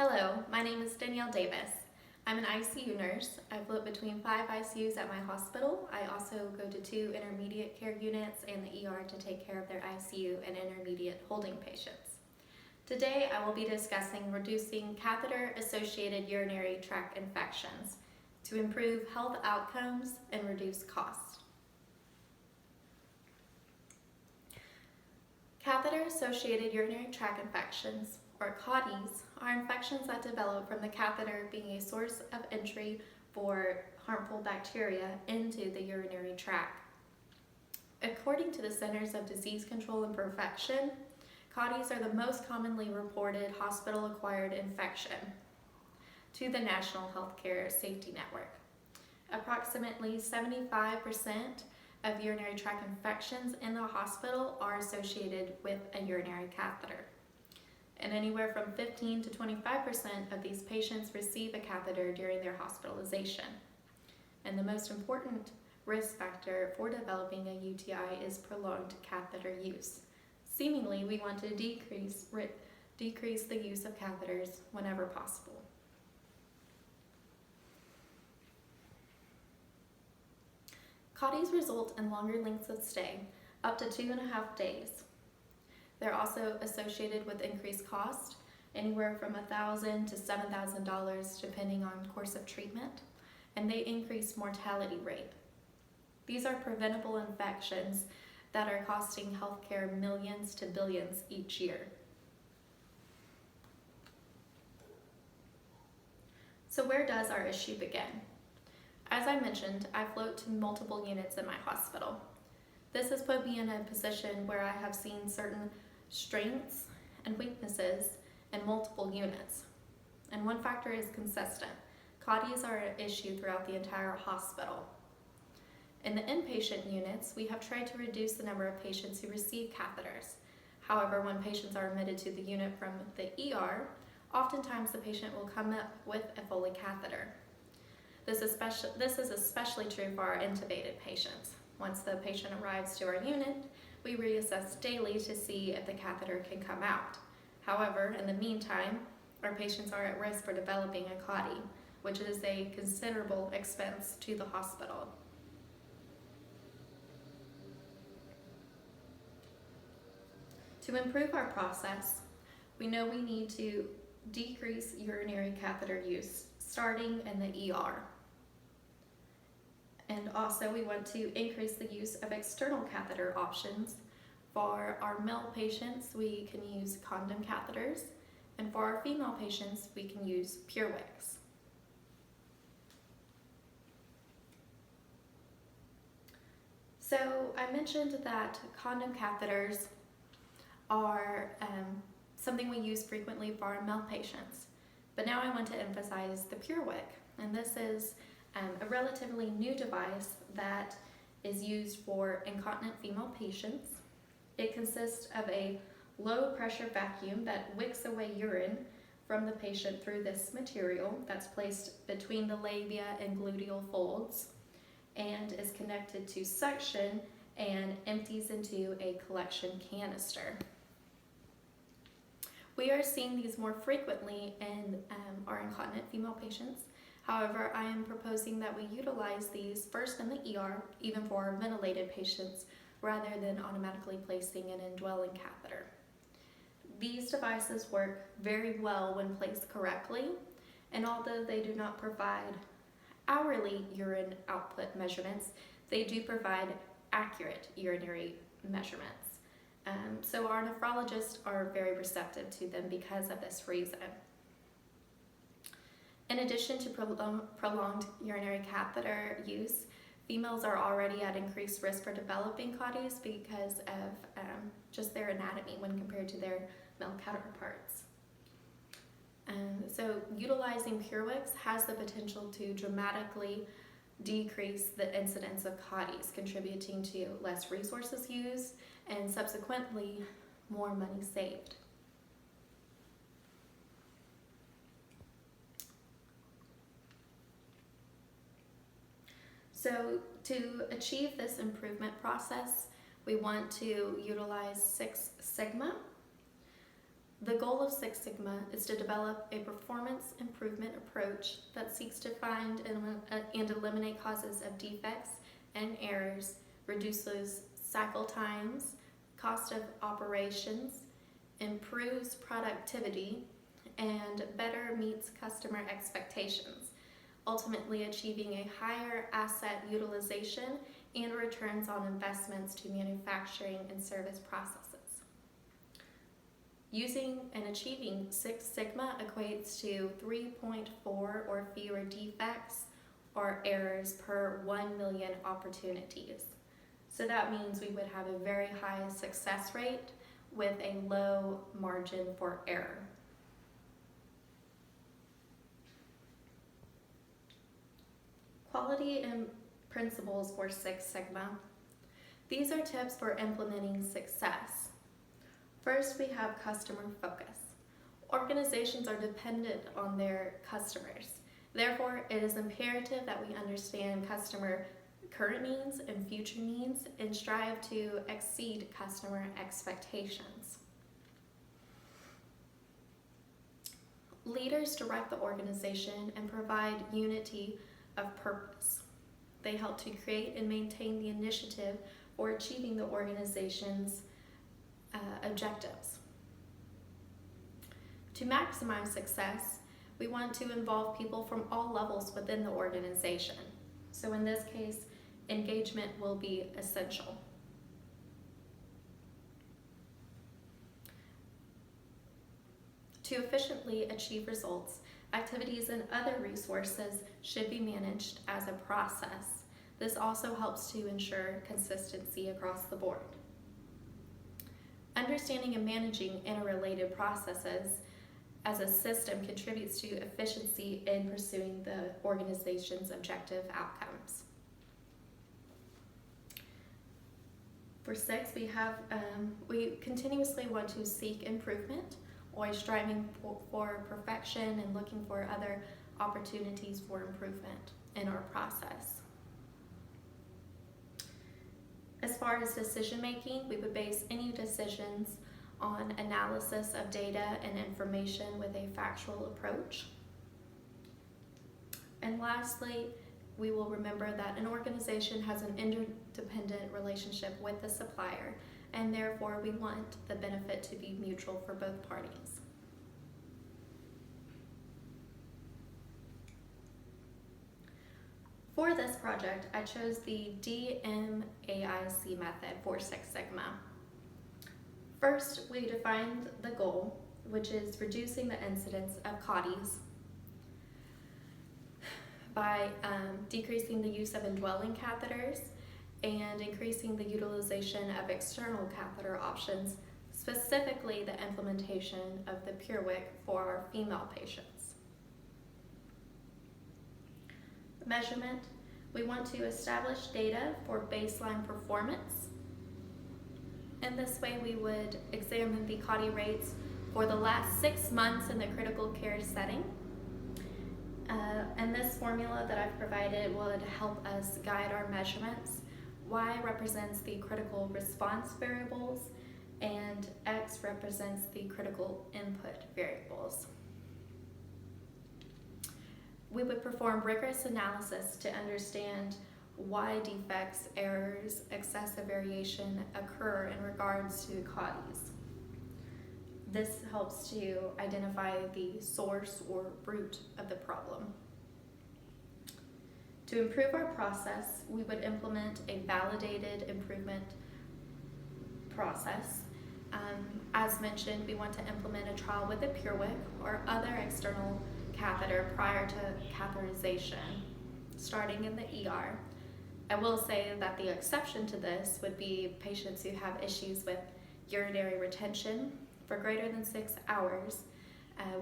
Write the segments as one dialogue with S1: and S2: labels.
S1: Hello, my name is Danielle Davis. I'm an ICU nurse. I float between 5 ICUs at my hospital. I also go to 2 intermediate care units and the ER to take care of their ICU and intermediate holding patients. Today I will be discussing reducing catheter-associated urinary tract infections to improve health outcomes and reduce costs. Catheter-associated urinary tract infections, or CAUTIs, are infections that develop from the catheter being a source of entry for harmful bacteria into the urinary tract. According to the Centers of Disease Control and Prevention, CAUTIs are the most commonly reported hospital-acquired infection to the National Healthcare Safety Network. Approximately 75% of urinary tract infections in the hospital are associated with a urinary catheter. And anywhere from 15 to 25% of these patients receive a catheter during their hospitalization. And the most important risk factor for developing a UTI is prolonged catheter use. Seemingly, we want to decrease the use of catheters whenever possible. CAUTIs result in longer lengths of stay, up to 2.5 days. They're also associated with increased cost, anywhere from $1,000 to $7,000 depending on course of treatment, and they increase mortality rate. These are preventable infections that are costing healthcare millions to billions each year. So where does our issue begin? As I mentioned, I float to multiple units in my hospital. This has put me in a position where I have seen certain strengths and weaknesses in multiple units. And one factor is consistent. CAUTIs are an issue throughout the entire hospital. In the inpatient units, we have tried to reduce the number of patients who receive catheters. However, when patients are admitted to the unit from the ER, oftentimes the patient will come up with a Foley catheter. This is especially true for our intubated patients. Once the patient arrives to our unit, we reassess daily to see if the catheter can come out. However, in the meantime, our patients are at risk for developing a CAUTI, which is a considerable expense to the hospital. To improve our process, we know we need to decrease urinary catheter use, starting in the ER. And also we want to increase the use of external catheter options. For our male patients, we can use condom catheters, and for our female patients, we can use PureWicks. So I mentioned that condom catheters are something we use frequently for our male patients, but now I want to emphasize the PureWick, and this is a relatively new device that is used for incontinent female patients. It consists of a low pressure vacuum that wicks away urine from the patient through this material that's placed between the labia and gluteal folds and is connected to suction and empties into a collection canister. We are seeing these more frequently in our incontinent female patients. However, I am proposing that we utilize these first in the ER, even for our ventilated patients, rather than automatically placing an indwelling catheter. These devices work very well when placed correctly, and although they do not provide hourly urine output measurements, they do provide accurate urinary measurements. So our nephrologists are very receptive to them because of this reason. In addition to prolonged urinary catheter use, females are already at increased risk for developing CAUTIs because of just their anatomy when compared to their male counterparts. So utilizing PureWicks has the potential to dramatically decrease the incidence of CAUTIs, contributing to less resources used and subsequently more money saved. So to achieve this improvement process, we want to utilize Six Sigma. The goal of Six Sigma is to develop a performance improvement approach that seeks to find and eliminate causes of defects and errors, reduces cycle times, cost of operations, improves productivity, and better meets customer expectations, ultimately achieving a higher asset utilization and returns on investments to manufacturing and service processes. Using and achieving Six Sigma equates to 3.4 or fewer defects or errors per 1 million opportunities. So that means we would have a very high success rate with a low margin for error. Quality and principles for Six Sigma. These are tips for implementing success. First, we have customer focus. Organizations are dependent on their customers. Therefore, it is imperative that we understand customer current needs and future needs and strive to exceed customer expectations. Leaders direct the organization and provide unity of purpose. They help to create and maintain the initiative for achieving the organization's objectives. To maximize success, we want to involve people from all levels within the organization. So in this case, engagement will be essential. To efficiently achieve results, activities and other resources should be managed as a process. This also helps to ensure consistency across the board. Understanding and managing interrelated processes as a system contributes to efficiency in pursuing the organization's objective outcomes. For six, we continuously want to seek improvement, always striving for perfection and looking for other opportunities for improvement in our process. As far as decision making, we would base any decisions on analysis of data and information with a factual approach. And lastly, we will remember that an organization has an interdependent relationship with the supplier, and therefore we want the benefit to be mutual for both parties. For this project, I chose the DMAIC method for Six Sigma. First, we defined the goal, which is reducing the incidence of CAUTIs by decreasing the use of indwelling catheters and increasing the utilization of external catheter options, specifically the implementation of the PureWick for our female patients. Measurement, we want to establish data for baseline performance. In this way, we would examine the CAUTI rates for the last 6 months in the critical care setting. And this formula that I've provided would help us guide our measurements. Y represents the critical response variables, and X represents the critical input variables. We would perform rigorous analysis to understand why defects, errors, excessive variation occur in regards to CAUTIs. This helps to identify the source or root of the problem. To improve our process, we would implement a validated improvement process. As mentioned, we want to implement a trial with a PureWick or other external catheter prior to catheterization, starting in the ER. I will say that the exception to this would be patients who have issues with urinary retention for greater than 6 hours.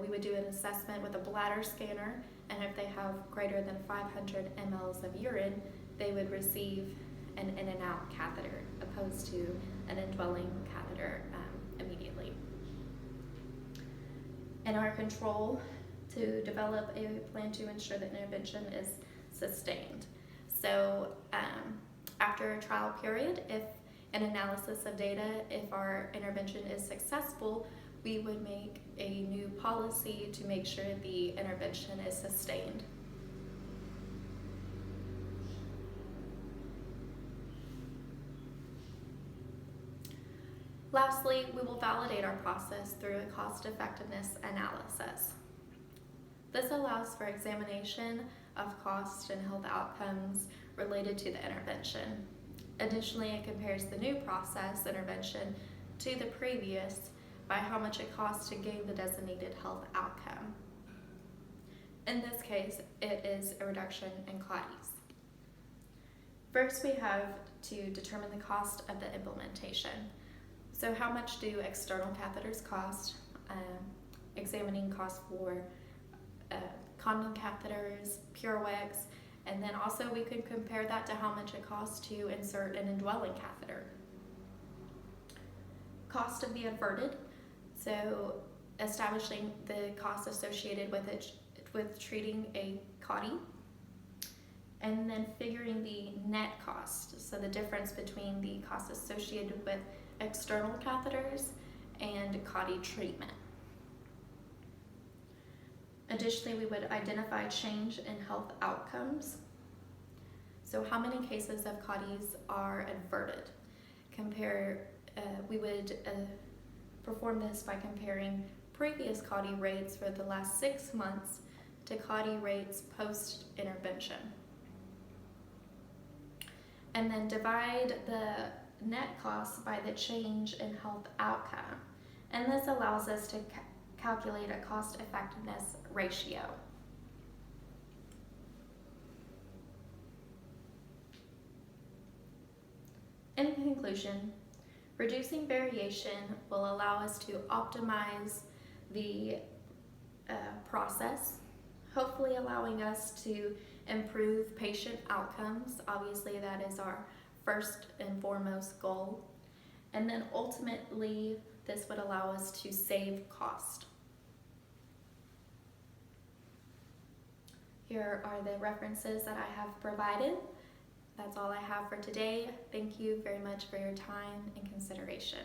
S1: We would do an assessment with a bladder scanner, and if they have greater than 500 mLs of urine, they would receive an in and out catheter opposed to an indwelling catheter immediately. In our control, to develop a plan to ensure that intervention is sustained. So after a trial period, if an analysis of data, if our intervention is successful, we would make a new policy to make sure the intervention is sustained. Lastly, we will validate our process through a cost-effectiveness analysis. This allows for examination of cost and health outcomes related to the intervention. Additionally, it compares the new process intervention to the previous by how much it costs to gain the designated health outcome. In this case, it is a reduction in CLADIs. First, we have to determine the cost of the implementation. So how much do external catheters cost? Examining costs for condom catheters, PureWicks, and then also we could compare that to how much it costs to insert an indwelling catheter. Cost of the averted, so establishing the cost associated with it, with treating a CAUTI, and then figuring the net cost, so the difference between the cost associated with external catheters and CAUTI treatment. Additionally, we would identify change in health outcomes. So how many cases of CAUTIs are averted? We would perform this by comparing previous CAUTI rates for the last 6 months to CAUTI rates post-intervention. And then divide the net cost by the change in health outcome. And this allows us to calculate a cost-effectiveness ratio. In conclusion, reducing variation will allow us to optimize the process, hopefully allowing us to improve patient outcomes. Obviously, that is our first and foremost goal. And then ultimately, this would allow us to save cost. Here are the references that I have provided. That's all I have for today. Thank you very much for your time and consideration.